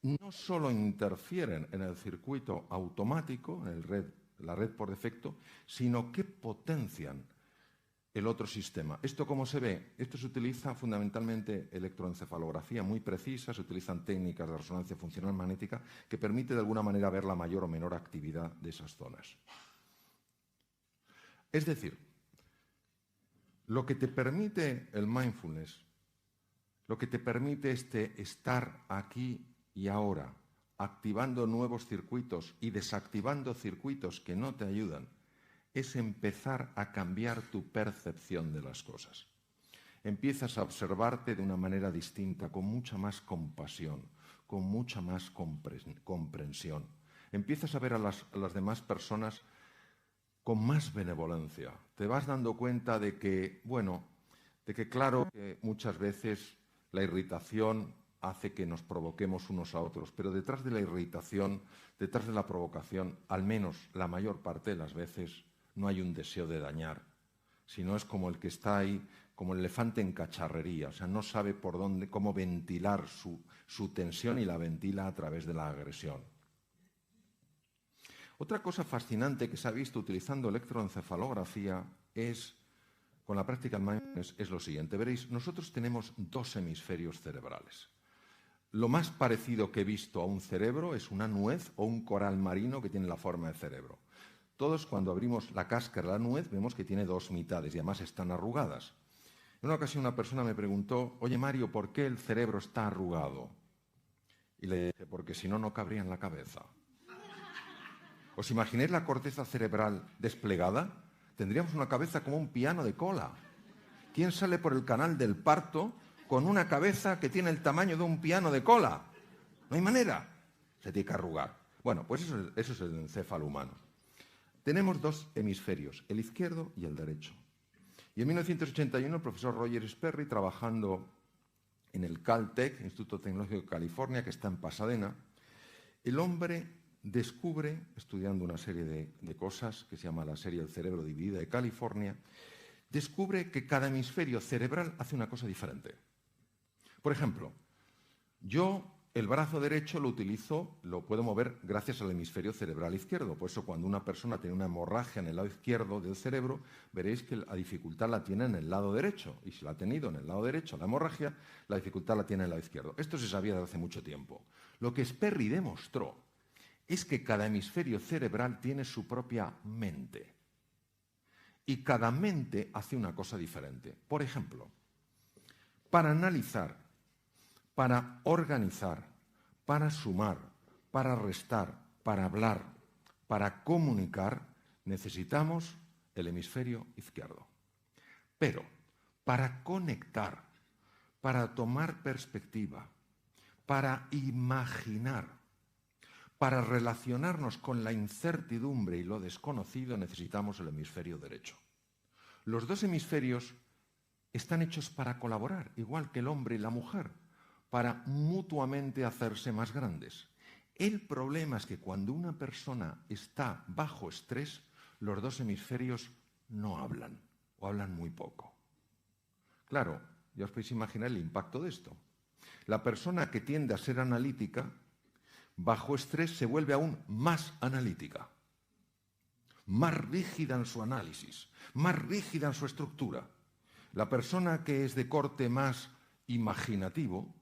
no solo interfieren en el circuito automático, en la red por defecto, sino que potencian el otro sistema. ¿Esto cómo se ve? Esto se utiliza fundamentalmente electroencefalografía muy precisa, se utilizan técnicas de resonancia funcional magnética que permite de alguna manera ver la mayor o menor actividad de esas zonas. Es decir, lo que te permite el mindfulness, lo que te permite estar aquí y ahora, activando nuevos circuitos y desactivando circuitos que no te ayudan, es empezar a cambiar tu percepción de las cosas. Empiezas a observarte de una manera distinta, con mucha más compasión, con mucha más comprensión. Empiezas a ver a las demás personas con más benevolencia. Te vas dando cuenta de que, claro, que muchas veces la irritación hace que nos provoquemos unos a otros, pero detrás de la irritación, detrás de la provocación, al menos la mayor parte de las veces, no hay un deseo de dañar, sino es como el que está ahí, como el elefante en cacharrería, o sea, no sabe por dónde, cómo ventilar su tensión y la ventila a través de la agresión. Otra cosa fascinante que se ha visto utilizando electroencefalografía con la práctica del mindfulness, es lo siguiente. Veréis, nosotros tenemos dos hemisferios cerebrales. Lo más parecido que he visto a un cerebro es una nuez o un coral marino que tiene la forma de cerebro. Todos, cuando abrimos la cáscara de la nuez, vemos que tiene dos mitades y además están arrugadas. En una ocasión una persona me preguntó, oye Mario, ¿por qué el cerebro está arrugado? Y le dije, porque si no, no cabría en la cabeza. ¿Os imagináis la corteza cerebral desplegada? Tendríamos una cabeza como un piano de cola. ¿Quién sale por el canal del parto con una cabeza que tiene el tamaño de un piano de cola? No hay manera. Se tiene que arrugar. Bueno, pues eso es el encéfalo humano. Tenemos dos hemisferios, el izquierdo y el derecho. Y en 1981 el profesor Roger Sperry, trabajando en el Caltech, Instituto Tecnológico de California, que está en Pasadena, el hombre descubre, estudiando una serie de cosas que se llama la serie del cerebro dividida de California, descubre que cada hemisferio cerebral hace una cosa diferente. Por ejemplo, yo el brazo derecho lo puedo mover gracias al hemisferio cerebral izquierdo. Por eso cuando una persona tiene una hemorragia en el lado izquierdo del cerebro, veréis que la dificultad la tiene en el lado derecho. Y si la ha tenido en el lado derecho la hemorragia, la dificultad la tiene en el lado izquierdo. Esto se sabía desde hace mucho tiempo. Lo que Sperry demostró es que cada hemisferio cerebral tiene su propia mente. Y cada mente hace una cosa diferente. Por ejemplo, para analizar, para organizar, para sumar, para restar, para hablar, para comunicar, necesitamos el hemisferio izquierdo. Pero para conectar, para tomar perspectiva, para imaginar, para relacionarnos con la incertidumbre y lo desconocido, necesitamos el hemisferio derecho. Los dos hemisferios están hechos para colaborar, igual que el hombre y la mujer, para mutuamente hacerse más grandes. El problema es que cuando una persona está bajo estrés, los dos hemisferios no hablan o hablan muy poco. Claro, ya os podéis imaginar el impacto de esto. La persona que tiende a ser analítica, bajo estrés se vuelve aún más analítica, más rígida en su análisis, más rígida en su estructura. La persona que es de corte más imaginativo,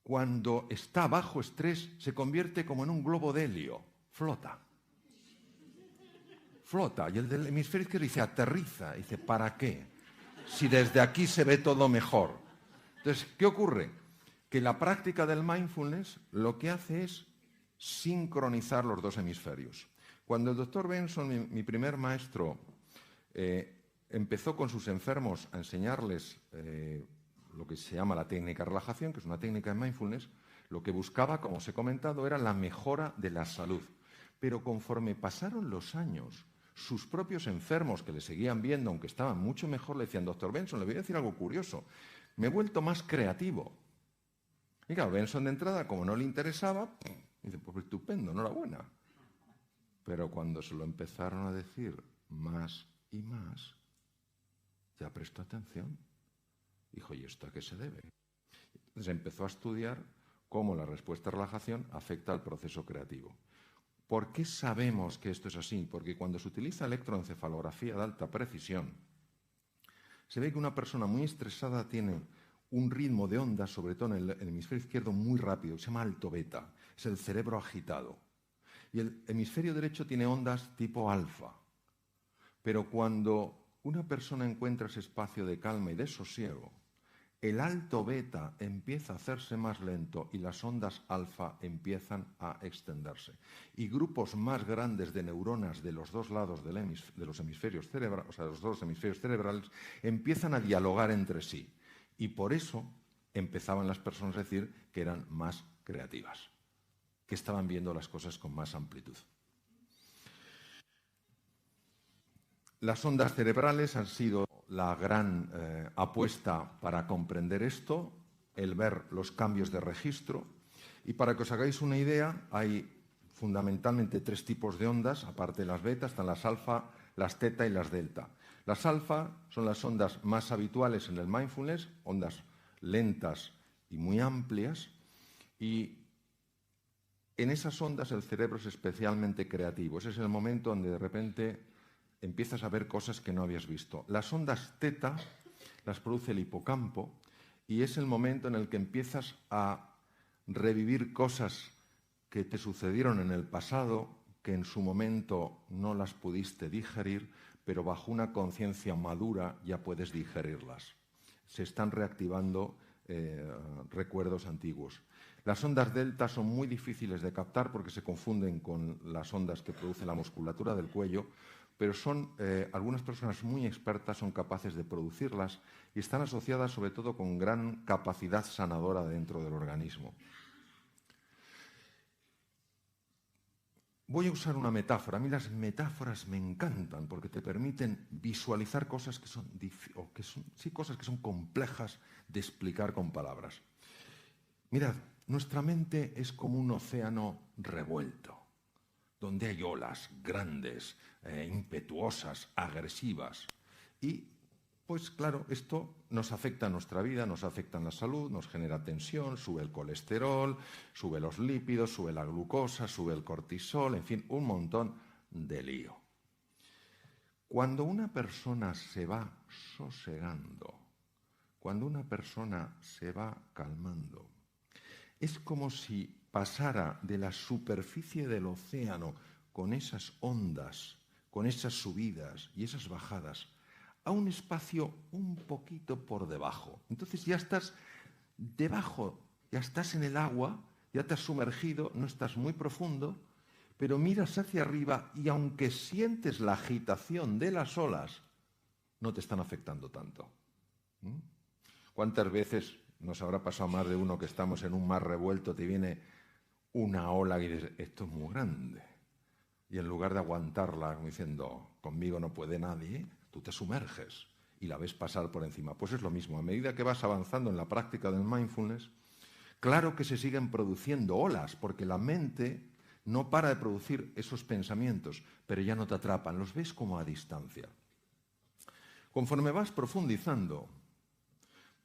cuando está bajo estrés, se convierte como en un globo de helio, flota. Flota, y el del hemisferio izquierdo dice, aterriza, dice, ¿para qué? Si desde aquí se ve todo mejor. Entonces, ¿qué ocurre? Que la práctica del mindfulness lo que hace es sincronizar los dos hemisferios. Cuando el doctor Benson, mi primer maestro, empezó con sus enfermos a enseñarles lo que se llama la técnica de relajación, que es una técnica de mindfulness, lo que buscaba, como os he comentado, era la mejora de la salud. Pero conforme pasaron los años, sus propios enfermos que le seguían viendo, aunque estaban mucho mejor, le decían, doctor Benson, le voy a decir algo curioso, me he vuelto más creativo. Y claro, Benson de entrada, como no le interesaba, dice, pues estupendo, enhorabuena. Pero cuando se lo empezaron a decir más y más, ya prestó atención. Dijo, ¿y esto a qué se debe? Entonces empezó a estudiar cómo la respuesta a relajación afecta al proceso creativo. ¿Por qué sabemos que esto es así? Porque cuando se utiliza electroencefalografía de alta precisión, se ve que una persona muy estresada tiene un ritmo de ondas, sobre todo en el hemisferio izquierdo, muy rápido, se llama alto beta, es el cerebro agitado. Y el hemisferio derecho tiene ondas tipo alfa. Pero cuando una persona encuentra ese espacio de calma y de sosiego, el alto beta empieza a hacerse más lento y las ondas alfa empiezan a extenderse. Y grupos más grandes de neuronas de los dos lados de los hemisferios cerebrales, o sea, de los dos hemisferios cerebrales, empiezan a dialogar entre sí. Y por eso empezaban las personas a decir que eran más creativas, que estaban viendo las cosas con más amplitud. Las ondas cerebrales han sido la gran apuesta para comprender esto, el ver los cambios de registro. Y para que os hagáis una idea, hay fundamentalmente 3 tipos de ondas, aparte de las beta, están las alfa, las teta y las delta. Las alfa son las ondas más habituales en el mindfulness, ondas lentas y muy amplias, y en esas ondas el cerebro es especialmente creativo. Ese es el momento donde de repente empiezas a ver cosas que no habías visto. Las ondas teta las produce el hipocampo y es el momento en el que empiezas a revivir cosas que te sucedieron en el pasado, que en su momento no las pudiste digerir, pero bajo una conciencia madura ya puedes digerirlas. Se están reactivando recuerdos antiguos. Las ondas delta son muy difíciles de captar porque se confunden con las ondas que produce la musculatura del cuello, pero algunas personas muy expertas son capaces de producirlas y están asociadas sobre todo con gran capacidad sanadora dentro del organismo. Voy a usar una metáfora. A mí las metáforas me encantan porque te permiten visualizar cosas que son complejas de explicar con palabras. Mirad, nuestra mente es como un océano revuelto, donde hay olas grandes, impetuosas, agresivas. Y, pues claro, esto nos afecta a nuestra vida, nos afecta en la salud, nos genera tensión, sube el colesterol, sube los lípidos, sube la glucosa, sube el cortisol, en fin, un montón de lío. Cuando una persona se va sosegando, cuando una persona se va calmando, es como si pasara de la superficie del océano con esas ondas, con esas subidas y esas bajadas, a un espacio un poquito por debajo. Entonces ya estás debajo, ya estás en el agua, ya te has sumergido, no estás muy profundo, pero miras hacia arriba y aunque sientes la agitación de las olas, no te están afectando tanto. ¿Cuántas veces nos habrá pasado más de uno que estamos en un mar revuelto, te viene una ola y dices, esto es muy grande? Y en lugar de aguantarla como diciendo, conmigo no puede nadie, tú te sumerges y la ves pasar por encima. Pues es lo mismo, a medida que vas avanzando en la práctica del mindfulness, claro que se siguen produciendo olas, porque la mente no para de producir esos pensamientos, pero ya no te atrapan, los ves como a distancia. Conforme vas profundizando,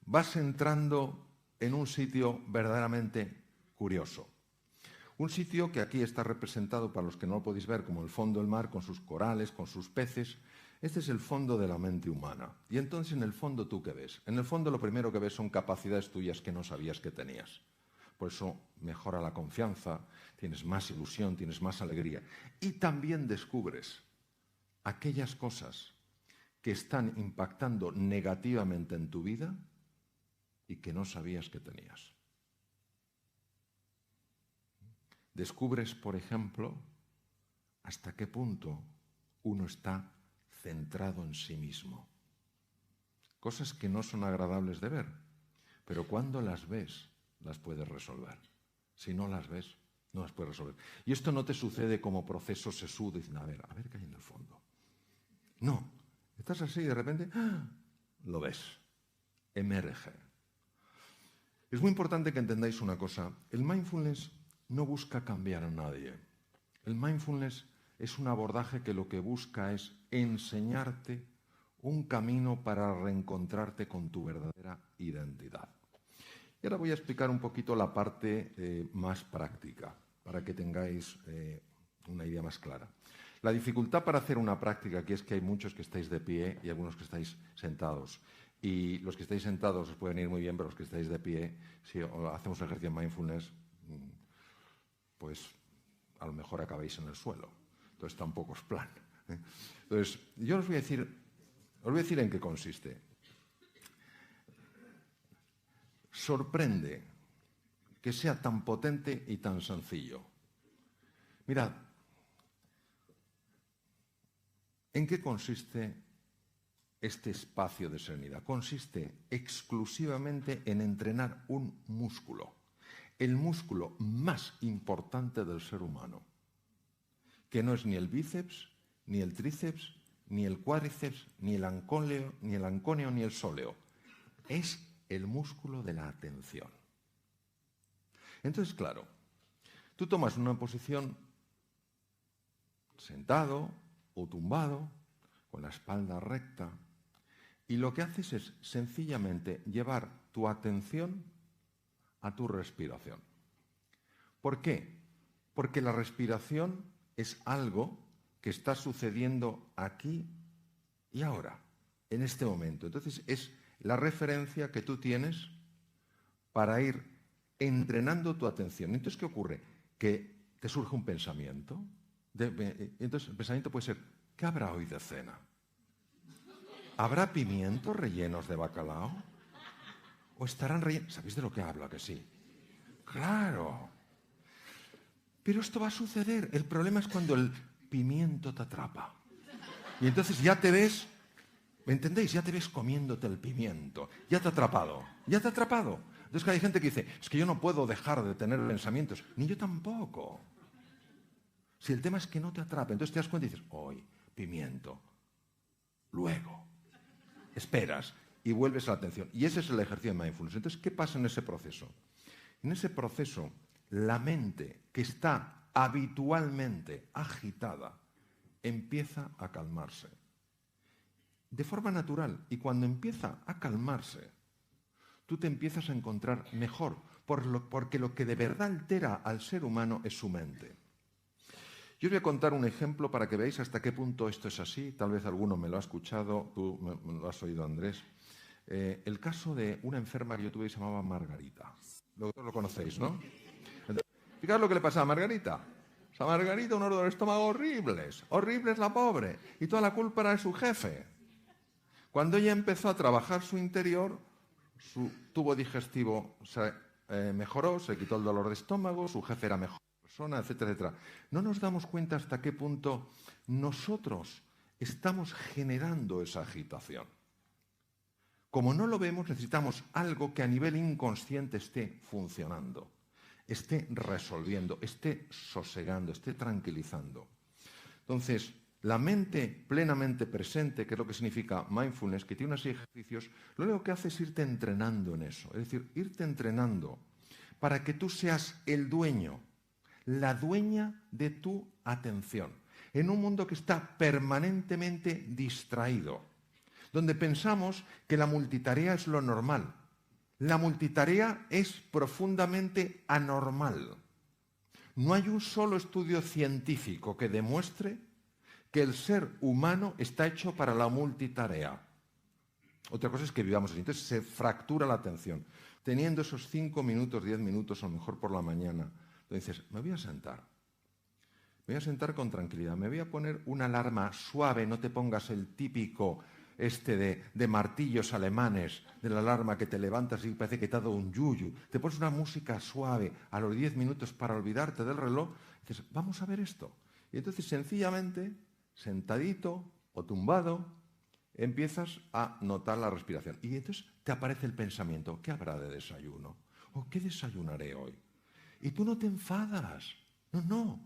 vas entrando en un sitio verdaderamente curioso. Un sitio que aquí está representado, para los que no lo podéis ver, como el fondo del mar, con sus corales, con sus peces. Este es el fondo de la mente humana. Y entonces, en el fondo, ¿tú qué ves? En el fondo, lo primero que ves son capacidades tuyas que no sabías que tenías. Por eso mejora la confianza, tienes más ilusión, tienes más alegría. Y también descubres aquellas cosas que están impactando negativamente en tu vida y que no sabías que tenías. Descubres, por ejemplo, hasta qué punto uno está centrado en sí mismo. Cosas que no son agradables de ver, pero cuando las ves, las puedes resolver. Si no las ves, no las puedes resolver. Y esto no te sucede como proceso sesudo, diciendo, a ver qué hay en el fondo. No, estás así y de repente lo ves, emerge. Es muy importante que entendáis una cosa. El mindfulness no busca cambiar a nadie. El mindfulness es un abordaje que lo que busca es enseñarte un camino para reencontrarte con tu verdadera identidad. Y ahora voy a explicar un poquito la parte más práctica, para que tengáis una idea más clara. La dificultad para hacer una práctica aquí es que hay muchos que estáis de pie y algunos que estáis sentados. Y los que estáis sentados os pueden ir muy bien, pero los que estáis de pie, si hacemos un ejercicio de mindfulness, pues a lo mejor acabáis en el suelo. Entonces tampoco es plan. Entonces, yo os voy a decir en qué consiste. Sorprende que sea tan potente y tan sencillo. Mirad, ¿en qué consiste este espacio de serenidad? Consiste exclusivamente en entrenar un músculo, el músculo más importante del ser humano, que no es ni el bíceps, ni el tríceps, ni el cuádriceps, ni el anconeo, ni el sóleo. Es el músculo de la atención. Entonces, claro, tú tomas una posición sentado o tumbado, con la espalda recta, y lo que haces es sencillamente llevar tu atención a tu respiración. ¿Por qué? Porque la respiración es algo que está sucediendo aquí y ahora, en este momento. Entonces, es la referencia que tú tienes para ir entrenando tu atención. Entonces, ¿qué ocurre? Que te surge un pensamiento. Entonces, el pensamiento puede ser, ¿qué habrá hoy de cena? ¿Habrá pimientos rellenos de bacalao? ¿O estarán rellenos? ¿Sabéis de lo que hablo? ¿A que sí? ¡Claro! Pero esto va a suceder. El problema es cuando el pimiento te atrapa. Y entonces ya te ves, ¿me entendéis? Ya te ves comiéndote el pimiento. Ya te ha atrapado. Ya te ha atrapado. Entonces hay gente que dice, es que yo no puedo dejar de tener pensamientos. Ni yo tampoco. Si el tema es que no te atrape, entonces te das cuenta y dices, hoy, pimiento. Luego, esperas y vuelves a la atención. Y ese es el ejercicio de mindfulness. Entonces, ¿qué pasa en ese proceso? En ese proceso, la mente que está habitualmente agitada empieza a calmarse. De forma natural. Y cuando empieza a calmarse, tú te empiezas a encontrar mejor, porque lo que de verdad altera al ser humano es su mente. Yo os voy a contar un ejemplo para que veáis hasta qué punto esto es así. Tal vez alguno me lo ha escuchado, tú me lo has oído, Andrés. El caso de una enferma que yo tuve que se llamaba Margarita. Lo conocéis, ¿no? Fijaos lo que le pasaba a Margarita. O sea, Margarita, un dolor de estómago horribles. Horribles la pobre. Y toda la culpa era de su jefe. Cuando ella empezó a trabajar su interior, su tubo digestivo se mejoró, se quitó el dolor de estómago, su jefe era mejor persona, etcétera, etcétera. No nos damos cuenta hasta qué punto nosotros estamos generando esa agitación. Como no lo vemos, necesitamos algo que a nivel inconsciente esté funcionando, esté resolviendo, esté sosegando, esté tranquilizando. Entonces, La mente plenamente presente, que es lo que significa mindfulness, que tiene unos ejercicios, lo único que hace es irte entrenando en eso. Es decir, irte entrenando para que tú seas el dueño, la dueña de tu atención. En un mundo que está permanentemente distraído, donde pensamos que la multitarea es lo normal. La multitarea es profundamente anormal. No hay un solo estudio científico que demuestre que el ser humano está hecho para la multitarea. Otra cosa es que vivamos así. Entonces se fractura la atención. Teniendo esos 5 minutos, 10 minutos, a lo mejor por la mañana, dices, me voy a sentar. Me voy a sentar con tranquilidad. Me voy a poner una alarma suave. No te pongas el típico de martillos alemanes, de la alarma que te levantas y parece que te ha dado un yuyu. Te pones una música suave a los 10 minutos para olvidarte del reloj. Y dices, vamos a ver esto. Y entonces sencillamente, sentadito o tumbado, empiezas a notar la respiración. Y entonces te aparece el pensamiento, ¿qué habrá de desayuno? ¿O qué desayunaré hoy? Y tú no te enfadas. No.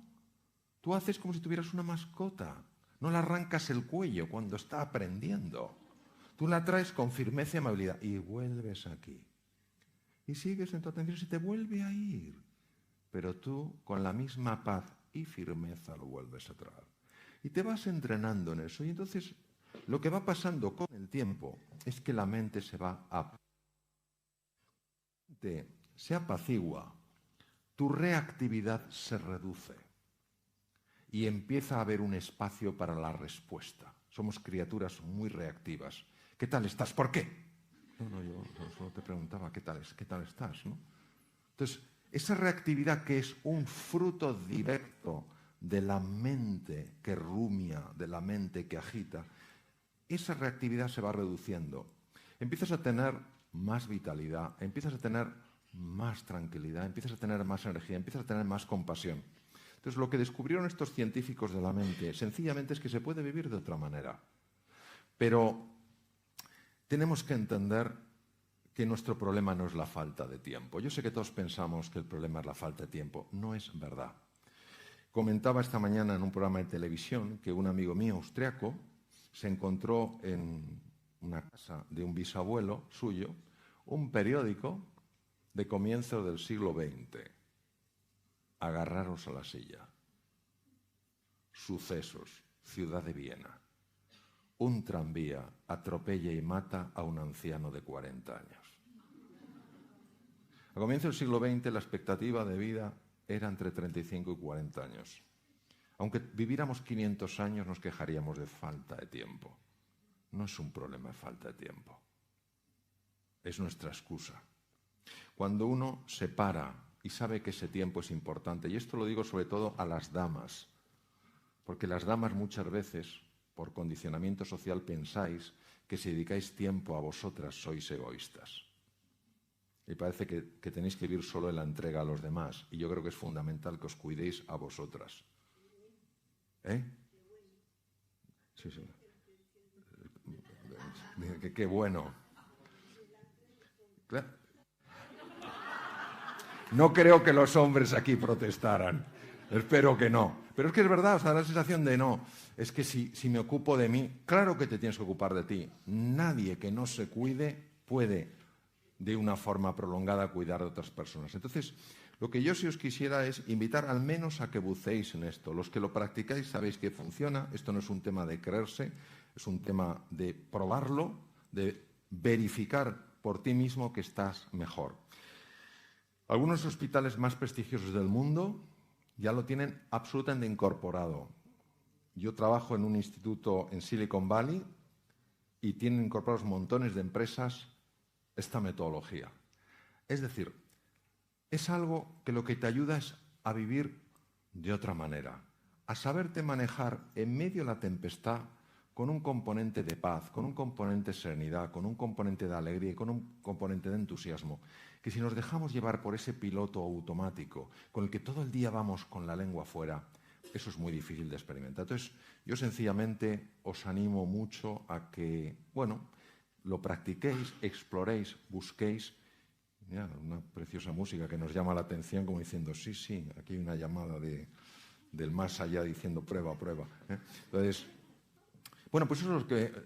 Tú haces como si tuvieras una mascota. No le arrancas el cuello cuando está aprendiendo. Tú la traes con firmeza y amabilidad y vuelves aquí. Y sigues en tu atención y se te vuelve a ir. Pero tú, con la misma paz y firmeza, lo vuelves a traer. Y te vas entrenando en eso. Y entonces, lo que va pasando con el tiempo es que la mente se apacigua, tu reactividad se reduce. Y empieza a haber un espacio para la respuesta. Somos criaturas muy reactivas. ¿Qué tal estás? ¿Por qué? No, yo solo te preguntaba qué tal estás, ¿no? Entonces, esa reactividad que es un fruto directo de la mente que rumia, de la mente que agita, esa reactividad se va reduciendo. Empiezas a tener más vitalidad, empiezas a tener más tranquilidad, empiezas a tener más energía, empiezas a tener más compasión. Entonces, lo que descubrieron estos científicos de la mente, sencillamente es que se puede vivir de otra manera. Pero tenemos que entender que nuestro problema no es la falta de tiempo. Yo sé que todos pensamos que el problema es la falta de tiempo. No es verdad. Comentaba esta mañana en un programa de televisión que un amigo mío austriaco se encontró en una casa de un bisabuelo suyo un periódico de comienzos del siglo XX. Agarraros a la silla. Sucesos, ciudad de Viena. Un tranvía atropella y mata a un anciano de 40 años. A comienzos del siglo XX la expectativa de vida era entre 35 y 40 años. Aunque viviéramos 500 años nos quejaríamos de falta de tiempo. No es un problema de falta de tiempo. Es nuestra excusa. Cuando uno se para y sabe que ese tiempo es importante, y esto lo digo sobre todo a las damas, porque las damas muchas veces, por condicionamiento social, pensáis que si dedicáis tiempo a vosotras sois egoístas. Y parece que tenéis que vivir solo en la entrega a los demás. Y yo creo que es fundamental que os cuidéis a vosotras. Sí. Qué bueno. Claro. No creo que los hombres aquí protestaran. Espero que no. Pero es que es verdad, da la sensación de no. Es que si me ocupo de mí, claro que te tienes que ocupar de ti. Nadie que no se cuide puede, de una forma prolongada, cuidar de otras personas. Entonces, lo que yo sí os quisiera es invitar al menos a que buceéis en esto. Los que lo practicáis sabéis que funciona. Esto no es un tema de creerse, es un tema de probarlo, de verificar por ti mismo que estás mejor. Algunos hospitales más prestigiosos del mundo ya lo tienen absolutamente incorporado. Yo trabajo en un instituto en Silicon Valley y tienen incorporados montones de empresas esta metodología. Es decir, es algo que lo que te ayuda es a vivir de otra manera, a saberte manejar en medio de la tempestad con un componente de paz, con un componente de serenidad, con un componente de alegría y con un componente de entusiasmo, que si nos dejamos llevar por ese piloto automático con el que todo el día vamos con la lengua afuera, eso es muy difícil de experimentar. Entonces, yo sencillamente os animo mucho a que, lo practiquéis, exploréis, busquéis. Mira, una preciosa música que nos llama la atención como diciendo, sí, aquí hay una llamada de del más allá diciendo prueba, prueba. Entonces, bueno, pues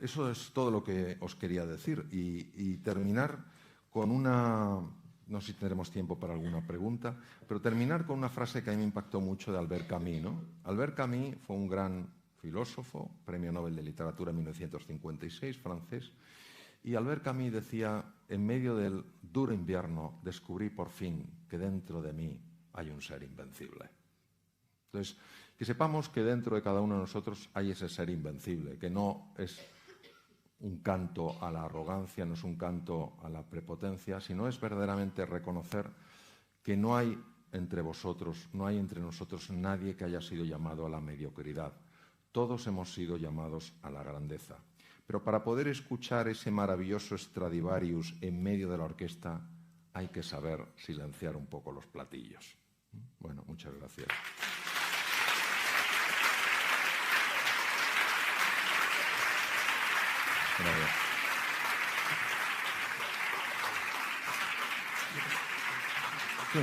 eso es todo lo que os quería decir y terminar con una... No sé si tendremos tiempo para alguna pregunta, pero terminar con una frase que a mí me impactó mucho de Albert Camus, ¿no? Albert Camus fue un gran filósofo, premio Nobel de Literatura en 1956, francés, y Albert Camus decía, en medio del duro invierno descubrí por fin que dentro de mí hay un ser invencible. Entonces, que sepamos que dentro de cada uno de nosotros hay ese ser invencible, que no es un canto a la arrogancia, no es un canto a la prepotencia, sino es verdaderamente reconocer que no hay entre vosotros, no hay entre nosotros nadie que haya sido llamado a la mediocridad. Todos hemos sido llamados a la grandeza. Pero para poder escuchar ese maravilloso Stradivarius en medio de la orquesta hay que saber silenciar un poco los platillos. Bueno, muchas gracias. Gracias. Sí.